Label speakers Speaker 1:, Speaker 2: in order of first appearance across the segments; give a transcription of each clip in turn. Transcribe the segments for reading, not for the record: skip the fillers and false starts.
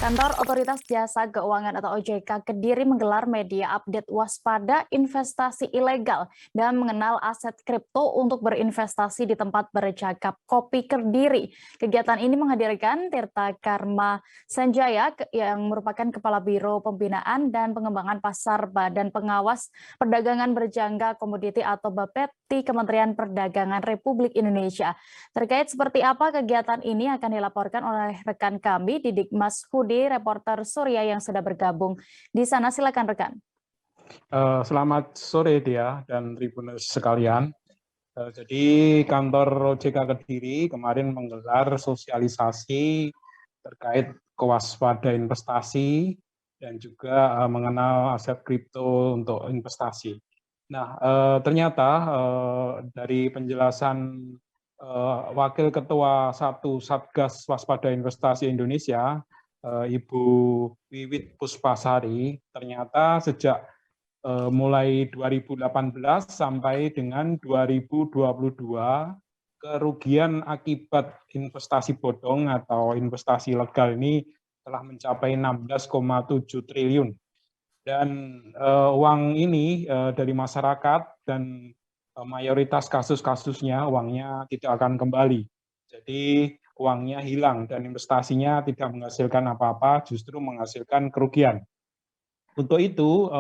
Speaker 1: Kantor Otoritas Jasa Keuangan atau OJK Kediri menggelar media update waspada investasi ilegal dan mengenal aset kripto untuk berinvestasi di tempat bercakap Kopi Kediri. Kegiatan ini menghadirkan Tirta Karma Sanjaya yang merupakan Kepala Biro Pembinaan dan Pengembangan Pasar Badan Pengawas Perdagangan Berjangka Komoditi atau Bapepti Kementerian Perdagangan Republik Indonesia. Terkait seperti apa kegiatan ini akan dilaporkan oleh rekan kami Didik Mas Hudi, reporter Surya yang sudah bergabung di sana. Silakan rekan.
Speaker 2: Selamat sore Dia dan Tribuners sekalian. Jadi kantor OJK Kediri kemarin menggelar sosialisasi terkait kewaspadaan investasi dan juga mengenal aset kripto untuk investasi. Nah, ternyata dari penjelasan Wakil Ketua 1 Satgas Waspada Investasi Indonesia, Ibu Wiwit Puspasari, ternyata sejak mulai 2018 sampai dengan 2022, kerugian akibat investasi bodong atau investasi legal ini telah mencapai 16,7 triliun. Dan uang ini dari masyarakat dan mayoritas kasus-kasusnya uangnya tidak akan kembali. Jadi uangnya hilang dan investasinya tidak menghasilkan apa-apa, justru menghasilkan kerugian. Untuk itu,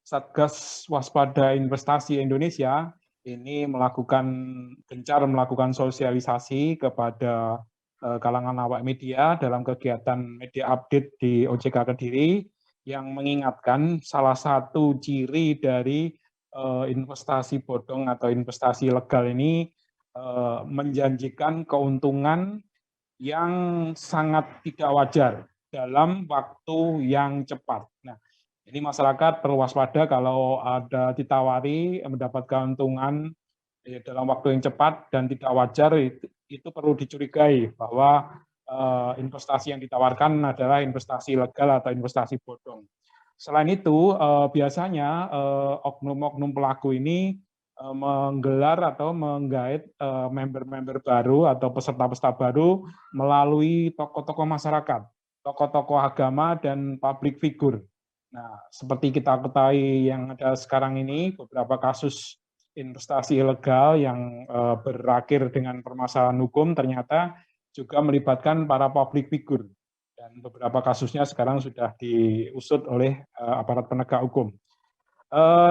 Speaker 2: Satgas Waspada Investasi Indonesia ini gencar melakukan sosialisasi kepada kalangan awak media dalam kegiatan media update di OJK Kediri yang mengingatkan salah satu ciri dari investasi bodong atau investasi legal ini menjanjikan keuntungan yang sangat tidak wajar dalam waktu yang cepat. Nah, ini masyarakat perlu waspada kalau ada ditawari mendapat keuntungan dalam waktu yang cepat dan tidak wajar, itu perlu dicurigai bahwa investasi yang ditawarkan adalah investasi legal atau investasi bodong. Selain itu, biasanya oknum-oknum pelaku ini menggelar atau menggait member-member baru atau peserta-peserta baru melalui tokoh-tokoh masyarakat, tokoh-tokoh agama, dan public figure. Nah, seperti kita ketahui yang ada sekarang ini, beberapa kasus investasi ilegal yang berakhir dengan permasalahan hukum ternyata juga melibatkan para public figure. Dan beberapa kasusnya sekarang sudah diusut oleh aparat penegak hukum.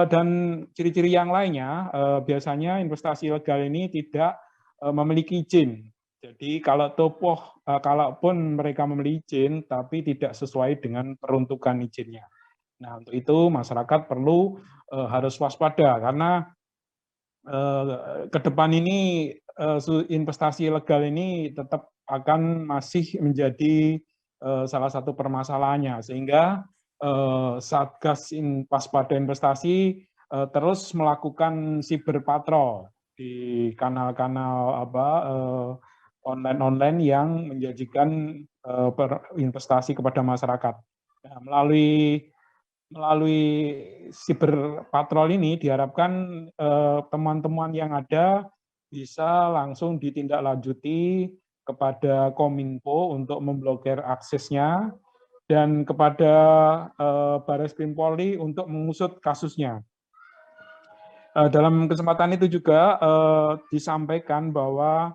Speaker 2: Dan ciri-ciri yang lainnya, biasanya investasi ilegal ini tidak memiliki izin. Jadi kalaupun mereka memiliki izin, tapi tidak sesuai dengan peruntukan izinnya. Nah, untuk itu masyarakat perlu harus waspada karena ke depan ini investasi ilegal ini tetap akan masih menjadi salah satu permasalahannya, sehingga Satgas Waspada Investasi terus melakukan cyber patrol di kanal-kanal online yang menjanjikan investasi kepada masyarakat. Nah, melalui cyber patrol ini diharapkan teman-teman yang ada bisa langsung ditindaklanjuti kepada Kominfo untuk memblokir aksesnya dan kepada Barreskrim Polri untuk mengusut kasusnya. Dalam kesempatan itu juga disampaikan bahwa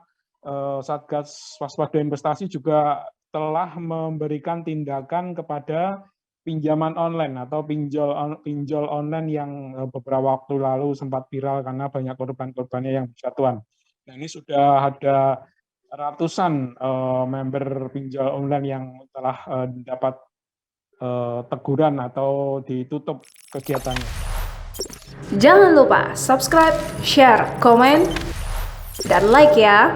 Speaker 2: Satgas Waspada Investasi juga telah memberikan tindakan kepada pinjaman online atau pinjol online yang beberapa waktu lalu sempat viral karena banyak korban-korbannya yang berjatuhan. Nah, ini sudah ada ratusan member pinjol online yang telah dapat teguran atau ditutup kegiatannya.
Speaker 3: Jangan lupa subscribe, share, komen, dan like ya.